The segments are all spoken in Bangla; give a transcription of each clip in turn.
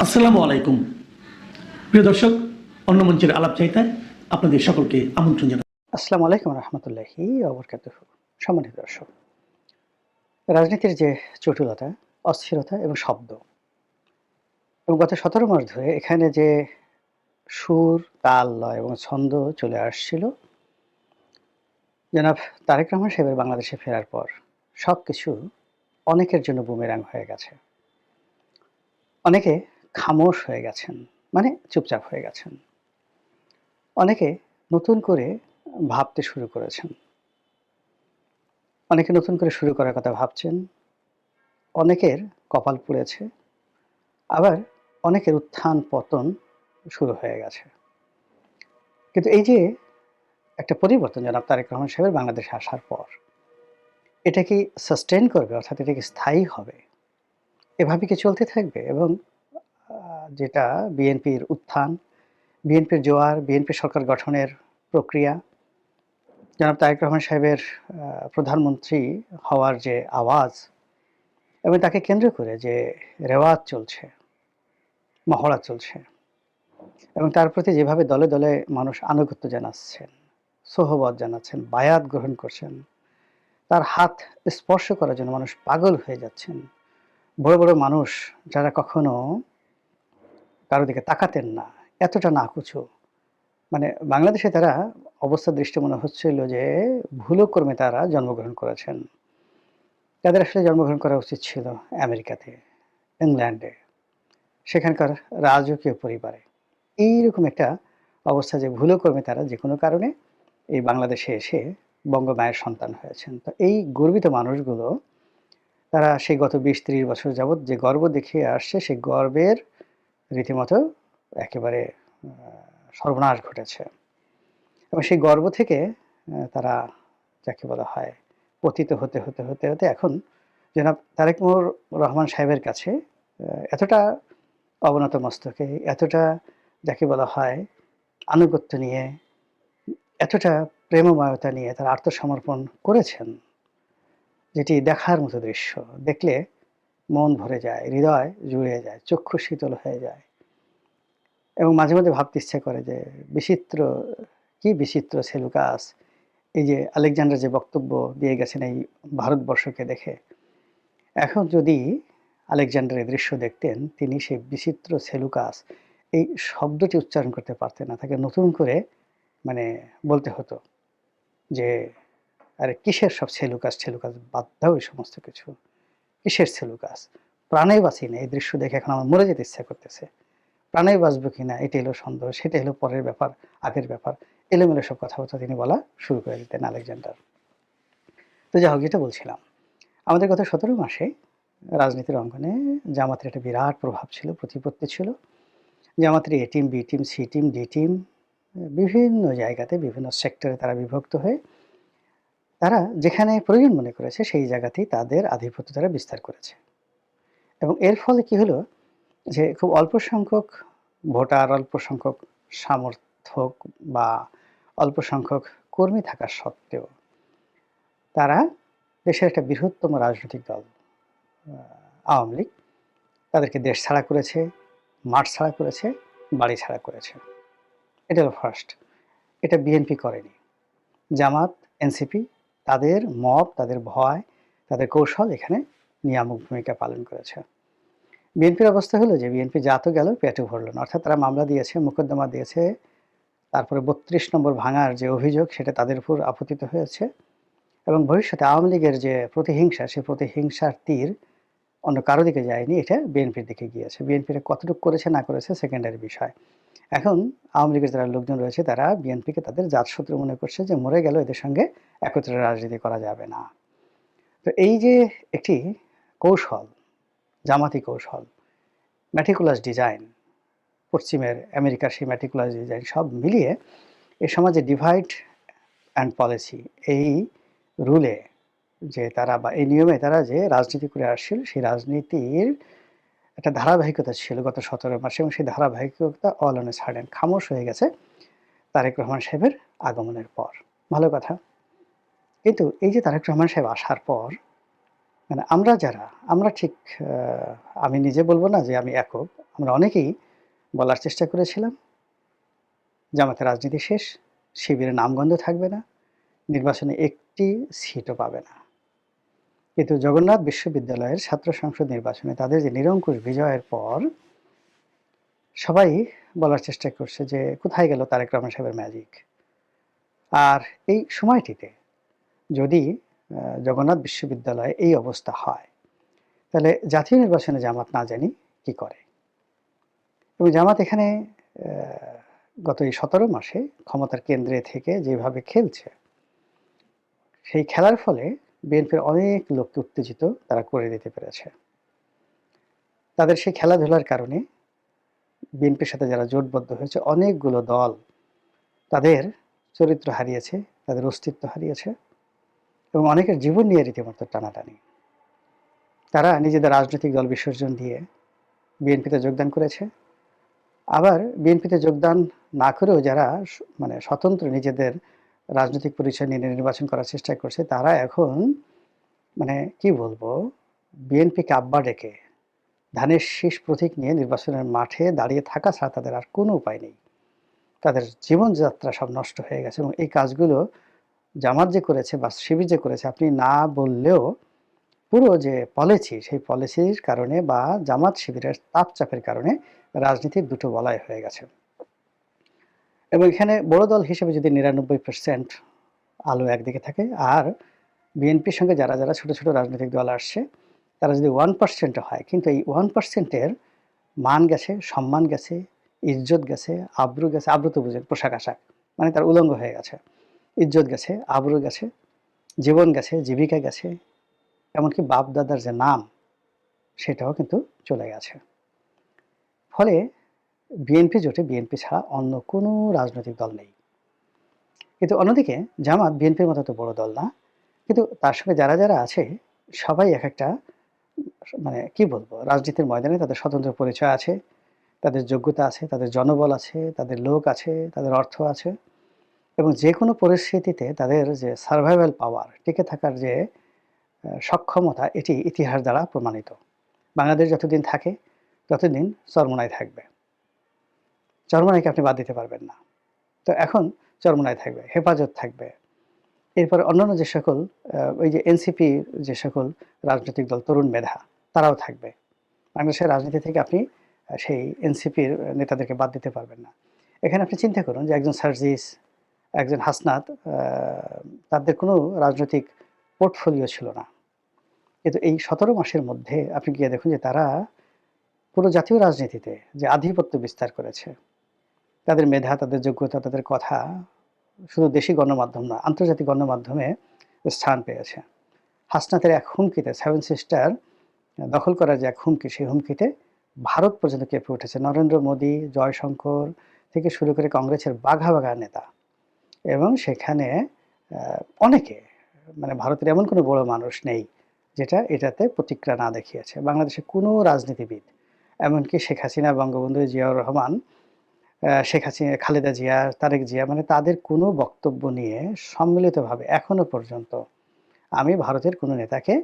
আসসালামু আলাইকুম প্রিয় দর্শক, অন্য মঞ্চের আলাপ চাইতায় আপনাদের সকলকে আমন্ত্রণ জানাই। আসসালামু আলাইকুম রহমতুল্লাহি ওবরকাতুহু। সম্মানিত দর্শক, রাজনীতির যে জটিলতা, অস্থিরতা এবং শব্দ এবং গত ১৭ মাস ধরে এখানে যে সুর, তাল, লয় এবং ছন্দ চলে আসছিল, জনাব তারেক রহমান সাহেবের বাংলাদেশে ফেরার পর সবকিছু অনেকের জন্য বুমেরাং হয়ে গেছে। অনেকে খামোশ হয়ে গেছেন, মানে চুপচাপ হয়ে গেছেন। অনেকে নতুন করে ভাবতে শুরু করেছেন। অনেকে নতুন করে শুরু করার কথা ভাবছেন। অনেকের কপাল পুড়েছে। আবার অনেকের উত্থান পতন শুরু হয়ে গেছে। কিন্তু এই যে একটা পরিবর্তন জনাব তারেক রহমান সাহেবের বাংলাদেশে আসার পর, এটা কি সাস্টেইন করবে, অর্থাৎ এটা কি স্থায়ী হবে? এভাবে কি চলতে থাকবে? এবং যেটা বিএনপির উত্থান, বিএনপির জোয়ার, বিএনপি সরকার গঠনের প্রক্রিয়া, জনাব তারেক রহমান সাহেবের প্রধানমন্ত্রী হওয়ার যে আওয়াজ এবং তাকে কেন্দ্র করে যে রেওয়াজ চলছে, মহড়া চলছে এবং তার প্রতি যেভাবে দলে দলে মানুষ আনুগত্য জানাচ্ছেন, সোহবত জানাচ্ছেন, বায়াত গ্রহণ করছেন, তার হাত স্পর্শ করার জন্য মানুষ পাগল হয়ে যাচ্ছেন। বড় বড় মানুষ যারা কখনো কারো দিকে তাকাতেন না, এতটা নাকুচু, মানে বাংলাদেশে তারা অবস্থা দৃষ্টি মনে হচ্ছিল যে ভুলক্রমে তারা জন্মগ্রহণ করেছেন। তাদের আসলে জন্মগ্রহণ করা উচিত ছিল আমেরিকাতে, ইংল্যান্ডে, সেখানকার রাজকীয় পরিবারে। এইরকম একটা অবস্থা যে ভুলক্রমে তারা যে কোনো কারণে এই বাংলাদেশে এসে বঙ্গমায়ের সন্তান হয়েছেন। তো এই গর্বিত মানুষগুলো তারা সেই গত ২০-৩০ বছর যাবৎ যে গর্ব দেখিয়ে আসছে, সেই গর্বের রীতিমতো একেবারে সর্বনাশ ঘটেছে এবং সেই গর্ব থেকে তারা যাকে বলা হয় পতিত হতে হতে হতে হতে এখন জনাব তারেক রহমান সাহেবের কাছে এতটা অবনত মস্তকে, এতটা যাকে বলা হয় আনুগত্য নিয়ে, এতটা প্রেমময়তা নিয়ে তারা আত্মসমর্পণ করেছেন, যেটি দেখার মতো দৃশ্য। দেখলে মন ভরে যায়, হৃদয় জুড়ে যায়, চক্ষু শীতল হয়ে যায় এবং মাঝে মধ্যে ভাবতে ইচ্ছে করে যে বিচিত্র, কি বিচিত্র সেলুকাস! এই যে আলেকজান্ডার যে বক্তব্য দিয়ে গেছেন এই ভারতবর্ষকে দেখে, এখন যদি আলেকজান্ডারের দৃশ্য দেখতেন, তিনি সেই বিচিত্র সেলুকাস এই শব্দটি উচ্চারণ করতে পারতেন না। তাকে নতুন করে মানে বলতে হতো যে, আরে কিসের সব সেলুকাস ঠেলুকাস, বাদ দাও এই সমস্ত কিছু। কিসের সেলুকাস? প্রাণেই বাঁচি না। এই দৃশ্য দেখে এখন আমার মরে যেতে ইচ্ছা করতেছে। প্রাণেই বাঁচবো কিনা এটা হলো সন্দেহ, সেটা হলো পরের ব্যাপার, আগের ব্যাপার। এলোমেলো সব কথাবার্তা তিনি বলা শুরু করে দিতেন আলেকজান্ডার। তো যাই হোক, যেটা বলছিলাম, আমাদের গত ১৭ মাসে রাজনীতির অঙ্গনে জামাতের একটা বিরাট প্রভাব ছিল, প্রতিপত্তি ছিল। জামাতের A team, B team, C team, D team, বিভিন্ন জায়গাতে বিভিন্ন সেক্টরে তারা বিভক্ত হয়ে তারা যেখানে প্রয়োজন মনে করেছে সেই জায়গাতেই তাদের আধিপত্য তারা বিস্তার করেছে এবং এর ফলে কি হলো যে খুব অল্প সংখ্যক ভোটার, অল্প সংখ্যক সমর্থক বা অল্প সংখ্যক কর্মী থাকা সত্ত্বেও তারা দেশের একটা বৃহত্তম রাজনৈতিক দল আওয়ামী লীগ তাদেরকে দেশ ছাড়া করেছে, মাঠ ছাড়া করেছে, বাড়ি ছাড়া করেছে। এটা হলো ফার্স্ট। এটা বিএনপি করেনি। জামাত, এনসিপি তাদের মব, তাদের ভয়, তাদের কৌশল এখানে নিয়ামক ভূমিকা পালন করেছে। বিএনপির অবস্থা হলো যে বিএনপি যা তো গেল, পেটও ভরল না। অর্থাৎ তারা মামলা দিয়েছে, মোকদ্দমা দিয়েছে, তারপরে ৩২ নম্বর ভাঙার যে অভিযোগ সেটা তাদের উপর আপতিত হয়েছে এবং ভবিষ্যতে আওয়ামী লীগের যে প্রতিহিংসা, সেই প্রতিহিংসার তীর অন্য কারো দিকে যায়নি, এটা বিএনপির দিকে গিয়েছে। বিএনপির কতটুকু করেছে না করেছে সেকেন্ডারি বিষয়। এখন আওয়ামী লীগের যারা লোকজন রয়েছে তারা বিএনপিকে তাদের জাতশত্রু মনে করছে যে মরে গেল, এদের সঙ্গে একত্রে রাজনীতি করা যাবে না। তো এই যে একটি কৌশল, জামাতি কৌশল, ম্যাটিকুলাস ডিজাইন, পশ্চিমের আমেরিকার সেই ম্যাটিকুলাস ডিজাইন সব মিলিয়ে এই সমাজে ডিভাইড অ্যান্ড পলিসি, এই রুলে যে তারা বা এই নিয়মে তারা যে রাজনীতি করে আসছিল, সেই রাজনীতির একটা ধারাবাহিকতা ছিল গত ১৭ মাসে এবং সেই ধারাবাহিকতা অল অন এ সাডেন খামোশ হয়ে গেছে তারেক রহমান সাহেবের আগমনের পর। ভালো কথা। কিন্তু এই যে তারেক রহমান সাহেব আসার পর মানে আমরা ঠিক আমি নিজে বলব না যে আমি একক। আমরা অনেকেই বলার চেষ্টা করেছিলাম, জামাতের রাজনীতি শেষ, শিবিরের নামগন্ধ থাকবে না, নির্বাচনে একটি সিটও পাবে না। কিন্তু জগন্নাথ বিশ্ববিদ্যালয়ের ছাত্র সংসদ নির্বাচনে তাদের যে নিরঙ্কুশ বিজয়ের পর সবাই বলার চেষ্টা করছে যে কোথায় গেল তারেক রহমান সাহেবের ম্যাজিক। আর এই সময়টিতে যদি জগন্নাথ বিশ্ববিদ্যালয়ে এই অবস্থা হয়, তাহলে জাতীয় নির্বাচনে জামাত না জানি কি করে। এবং জামাত এখানে গত এই 17 মাসে ক্ষমতার কেন্দ্রে থেকে যেভাবে খেলছে, সেই খেলার ফলে বিএনপির অনেক লোককে উত্তেজিত তারা করে দিতে পেরেছে। তাদের সেই খেলাধুলার কারণে বিএনপির সাথে যারা জোটবদ্ধ হয়েছে, অনেকগুলো দল তাদের চরিত্র হারিয়েছে, তাদের অস্তিত্ব হারিয়েছে এবং অনেকের জীবন নিয়ে রীতিমতো টানাটানি। তারা নিজেদের রাজনৈতিক দল বিসর্জন দিয়ে বিএনপিতে যোগদান করেছে। আবার বিএনপিতে যোগদান না করেও যারা মানে স্বতন্ত্র নিজেদের রাজনৈতিক পরিচয় নিয়ে নির্বাচন করার চেষ্টা করছে, তারা এখন মানে কি বলবো, বিএনপিকে আব্বা ডেকে ধানের শীষ প্রতীক নিয়ে নির্বাচনের মাঠে দাঁড়িয়ে থাকা ছাড়া তাদের আর কোনো উপায় নেই। তাদের জীবনযাত্রা সব নষ্ট হয়ে গেছে এবং এই কাজগুলো জামাত যে করেছে বা শিবির যে করেছে, আপনি না বললেও পুরো যে পলিসি, সেই পলিসির কারণে বা জামাত শিবিরের তাপচাপের কারণে রাজনীতির দুটো বলয় হয়ে গেছে। এবং এখানে বড় দল হিসেবে যদি 99% আলো একদিকে থাকে, আর বিএনপির সঙ্গে যারা যারা ছোট ছোট রাজনৈতিক দল আসছে তারা যদি 1% হয়, কিন্তু এই 1%-এর মান গেছে, সম্মান গেছে, ইজ্জত গেছে, আব্রু গেছে। আব্রু তো বুঝেন, পোশাক আশাক, মানে তার উলঙ্গ হয়ে গেছে। ইজ্জত গেছে, আব্রু গেছে, জীবন গেছে, জীবিকা গেছে, এমনকি বাপ দাদার যে নাম সেটাও কিন্তু চলে গেছে। ফলে বিএনপি জোটে বিএনপি ছাড়া অন্য কোনো রাজনৈতিক দল নেই। কিন্তু অন্যদিকে জামাত বিএনপির মতো তো বড় দল না, কিন্তু তার সঙ্গে যারা যারা আছে সবাই এক একটা মানে কি বলবো, রাজনীতির ময়দানে তাদের স্বতন্ত্র পরিচয় আছে, তাদের যোগ্যতা আছে, তাদের জনবল আছে, তাদের লোক আছে, তাদের অর্থ আছে এবং যে কোনো পরিস্থিতিতে তাদের যে সার্ভাইভাল পাওয়ার, টিকে থাকার যে সক্ষমতা, এটি ইতিহাস দ্বারা প্রমাণিত। বাংলাদেশ যতদিন থাকে ততদিন চরমোনাই থাকবে, চরমোনাইকে আপনি বাদ দিতে পারবেন না। তো এখন চরমোনাই থাকবে, হেফাজত থাকবে, এরপরে অন্যান্য যে সকল ওই যে এনসিপি, যে সকল রাজনৈতিক দল, তরুণ মেধা, তারাও থাকবে। বাংলাদেশের রাজনীতি থেকে আপনি সেই এনসিপির নেতাদেরকে বাদ দিতে পারবেন না। এখানে আপনি চিন্তা করুন যে একজন সার্জিস, একজন হাসনাত, তাদের কোনো রাজনৈতিক পোর্টফোলিও ছিল না, কিন্তু এই 17 মাসের মধ্যে আপনি গিয়ে দেখুন যে তারা পুরো জাতীয় রাজনীতিতে যে আধিপত্য বিস্তার করেছে, তাদের মেধা, তাদের যোগ্যতা, তাদের কথা শুধু দেশি গণমাধ্যম নয়, আন্তর্জাতিক গণমাধ্যমে স্থান পেয়েছে। হাসনাতের এক হুমকিতে, সেভেন সিস্টার দখল করার যে এক হুমকি, সেই হুমকিতে ভারত পর্যন্ত কেঁপে উঠেছে। নরেন্দ্র মোদী, জয়শঙ্কর থেকে শুরু করে কংগ্রেসের বাঘা বাঘা নেতা, এবং সেখানে অনেকে, মানে ভারতের এমন কোনো বড় মানুষ নেই যেটা এটাতে প্রতিক্রিয়া না দেখিয়েছে। বাংলাদেশের কোনো রাজনীতিবিদ, এমনকি শেখ হাসিনা, বঙ্গবন্ধু জিয়াউর রহমান, শেখ হাসিনা, খালেদা জিয়া, তারেক জিয়া, মানে তাদের কোনো বক্তব্য নিয়ে সম্মিলিতভাবে এখনো পর্যন্ত আমি ভারতের কোনো নেতাকে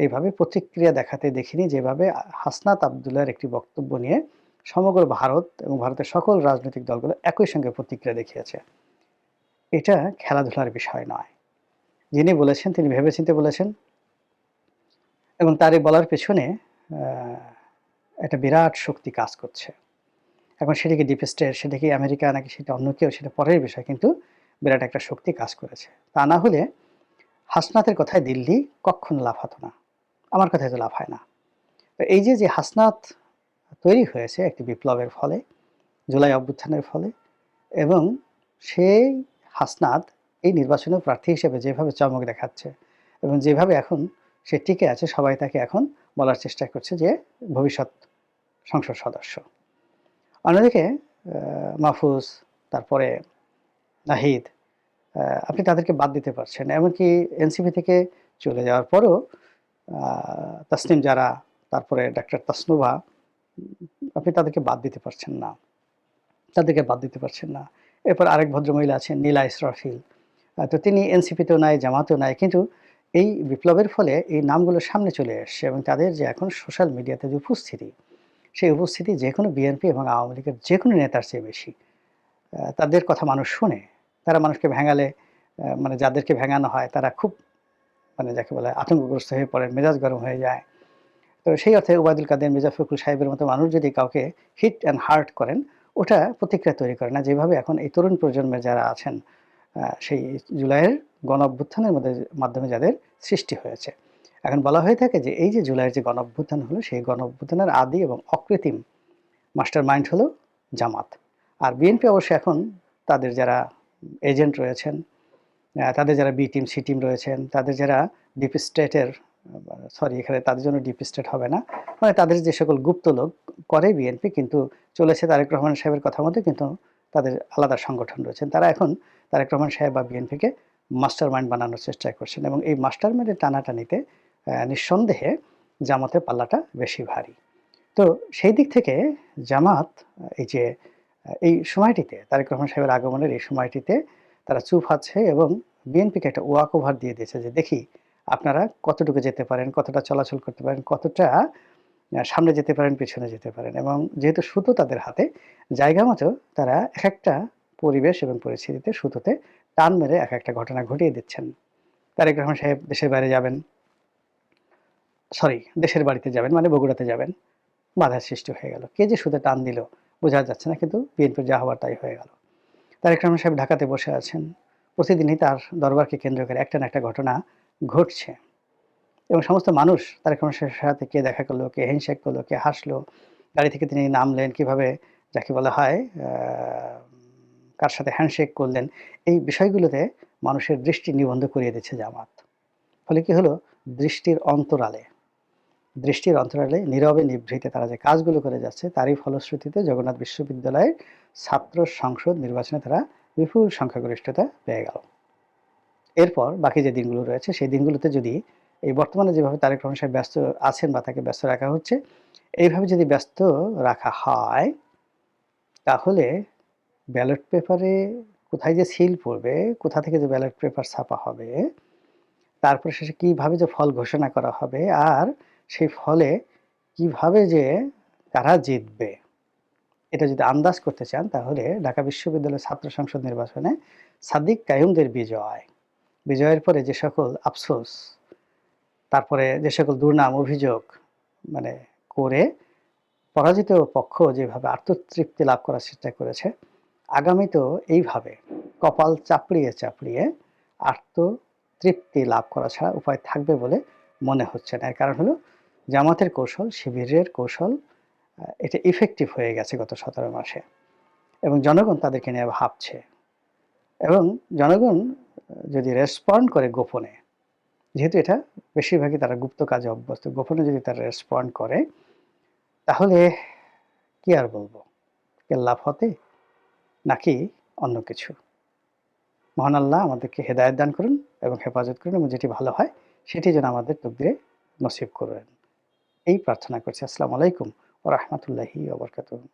এইভাবে প্রতিক্রিয়া দেখাতে দেখিনি, যেভাবে হাসনাত আবদুল্লাহর একটি বক্তব্য নিয়ে সমগ্র ভারত এবং ভারতের সকল রাজনৈতিক দলগুলো একই সঙ্গে প্রতিক্রিয়া দেখিয়েছে। এটা খেলাধুলার বিষয় নয়। যিনি বলেছেন তিনি ভেবেচিন্তে বলেছেন এবং তার এই বলার পেছনে একটা বিরাট শক্তি কাজ করছে। এখন সেটা কি ডিপ স্টেট, সেটা কি আমেরিকা, নাকি সেটা অন্য কেউ, সেটা পরের বিষয়, কিন্তু বিরাট একটা শক্তি কাজ করেছে। তা না হলে হাসনাতের কথায় দিল্লি কখনো লাফাতো না, আমার কথায় তো লাফায় না। তো এই যে যে হাসনাত তৈরি হয়েছে একটি বিপ্লবের ফলে, জুলাই অভ্যুত্থানের ফলে, এবং সেই হাসনাত এই নির্বাচনে প্রার্থী হিসেবে যেভাবে চমক দেখাচ্ছে এবং যেভাবে এখন সে টিকে আছে, সবাই তাকে এখন বলার চেষ্টা করছে যে ভবিষ্যৎ সংসদ সদস্য। অন্যদিকে মাহফুজ, তারপরে নাহিদ, আপনি তাদেরকে বাদ দিতে পারছেন। এমনকি এনসিপি থেকে চলে যাওয়ার পরও তাসনিম জারা, তারপরে ডাক্তার তাসনুভা, আপনি তাদেরকে বাদ দিতে পারছেন না, তাদেরকে বাদ দিতে পারছেন না। এরপর আরেক ভদ্রমহিলা আছেন নীলা ইসরাফিল, তো তিনি এনসিপিতেও নাই, জামাতেও নাই, কিন্তু এই বিপ্লবের ফলে এই নামগুলো সামনে চলে এসছে এবং তাদের যে এখন সোশ্যাল মিডিয়াতে যে উপস্থিতি, সেই উপস্থিতি যেকোনো বিএনপি এবং আওয়ামী লীগের যেকোনো নেতার চেয়ে বেশি। তাদের কথা মানুষ শোনে। তারা মানুষকে ভেঙালে মানে যাদেরকে ভেঙানো হয় তারা খুব মানে যাকে বলে আতঙ্কগ্রস্ত হয়ে পড়েন, মেজাজ গরম হয়ে যায়। তো সেই অর্থে ওবায়দুল কাদের, মির্জা ফখরুল সাহেবের মতো মানুষ যদি কাউকে হিট অ্যান্ড হার্ট করেন, ওটা প্রতিক্রিয়া তৈরি করে না। যেভাবে এখন এই তরুণ প্রজন্মের যারা আছেন, সেই জুলাইয়ের গণঅভ্যুত্থানের মাধ্যমে যাদের সৃষ্টি হয়েছে। এখন বলা হয়ে থাকে যে এই যে জুলাইয়ের যে গণঅভ্যুত্থান হলো, সেই গণঅভ্যুত্থানের আদি এবং অকৃত্রিম মাস্টার মাইন্ড হলো জামাত। আর বিএনপি অবশ্য এখন তাদের যারা এজেন্ট রয়েছেন, তাদের যারা বি টিম, সি টিম রয়েছেন, তাদের যারা ডিপ স্টেটের এখানে তাদের জন্য ডিপ স্টেট হবে না। মানে তাদের যে সকল গুপ্ত লোক করে বিএনপি, কিন্তু চলেছে তারেক রহমান সাহেবের কথা মতো, কিন্তু তাদের আলাদা সংগঠন রয়েছেন। তারা এখন তারেক রহমান সাহেব বা বিএনপিকে মাস্টার মাইন্ড বানানোর চেষ্টা করছেন এবং এই মাস্টার মাইন্ডের টানাটানিতে নিঃসন্দেহে জামাতের পাল্লাটা বেশি ভারী। তো সেই দিক থেকে জামাত এই যে এই সময়টিতে তারেক রহমান সাহেবের আগমনের এই সময়টিতে তারা চুপ আছে এবং বিএনপিকে একটা ওয়াক ওভার দিয়ে দিয়েছে যে দেখি আপনারা কতটুকু যেতে পারেন, কতটা চলাচল করতে পারেন, কতটা সামনে যেতে পারেন, পেছনে যেতে পারেন। এবং যেহেতু সুতো তাদের হাতে, জায়গা মতো তারা এক একটা পরিবেশ এবং পরিস্থিতিতে সুতোতে টান মেরে এক একটা ঘটনা ঘটিয়ে দিচ্ছেন। তারেক রহমান সাহেব দেশের বাইরে যাবেন, দেশের বাড়িতে যাবেন মানে বগুড়াতে যাবেন, বাধার সৃষ্টি হয়ে গেল। কে যে সুতো টান দিল বোঝা যাচ্ছে না, কিন্তু বিএনপির যা হওয়ার তাই হয়ে গেল। তারেক রহমান সাহেব ঢাকাতে বসে আছেন, প্রতিদিনই তার দরবারকে কেন্দ্র করে একটা না একটা ঘটনা ঘটছে এবং সমস্ত মানুষ তারেক রহমান সাহেবের সাথে কে দেখা করলো, কে হ্যান্ডশেক করলো, কে হাসলো, গাড়ি থেকে তিনি নামলেন, কিভাবে যাকে বলা হয় কার সাথে হ্যান্ডশেক করলেন, এই বিষয়গুলোতে মানুষের দৃষ্টি নিবন্ধ করিয়ে দিচ্ছে জামাত। ফলে কি হলো, দৃষ্টির অন্তরালে নীরবে নিভৃতে তারা যে কাজগুলো করে যাচ্ছে, তারই ফলশ্রুতিতে জগন্নাথ বিশ্ববিদ্যালয়ের ছাত্র সংসদ নির্বাচনে তারা বিপুল সংখ্যাগরিষ্ঠতা পেয়ে গেল। এরপর বাকি যে দিনগুলো রয়েছে, সেই দিনগুলোতে যদি এই বর্তমানে যেভাবে তারেক রহমান সাহেব ব্যস্ত আছেন বা তাকে ব্যস্ত রাখা হচ্ছে, এইভাবে যদি ব্যস্ত রাখা হয়, তাহলে ব্যালট পেপারে কোথায় যে সিল পড়বে, কোথা থেকে যে ব্যালট পেপার ছাপা হবে, তারপরে শেষে কিভাবে যে ফল ঘোষণা করা হবে, আর সেই ফলে কিভাবে যে কারা জিতবে, এটা যদি আন্দাজ করতে চান, তাহলে ঢাকা বিশ্ববিদ্যালয়ের ছাত্র সংসদ নির্বাচনে সাদিক কায়ুমদের বিজয়ের পরে যে সকল আফসোস, তারপরে যে সকল দুর্নাম অভিযোগ মানে করে পরাজিত পক্ষ যেভাবে আত্মতৃপ্তি লাভ করার চেষ্টা করেছে, আগামীতেও এইভাবে কপাল চাপড়িয়ে আত্মতৃপ্তি লাভ করা ছাড়া উপায় থাকবে বলে মনে হচ্ছে না। এর কারণ হলো জামাতের কৌশল, শিবিরের কৌশল, এটা ইফেক্টিভ হয়ে গেছে গত 17 মাসে এবং জনগণ তাদেরকে নিয়ে ভাবছে। এবং জনগণ যদি রেসপন্ড করে গোপনে, যেহেতু এটা বেশিরভাগই তারা গুপ্ত কাজে অভ্যস্ত, গোপনে যদি তারা রেসপন্ড করে, তাহলে কি আর বলবো, কেল্লা ফতে নাকি অন্য কিছু। মহান আল্লাহ আমাদেরকে হেদায়েত দান করুন এবং হেফাজত করুন এবং যেটি ভালো হয় সেটি যেন আমাদের তকদিরে নসিব করবেন, এই প্রার্থনা করছি। আসসালামু আলাইকুম ওয়া রাহমাতুল্লাহি ওয়া বারাকাতুহু।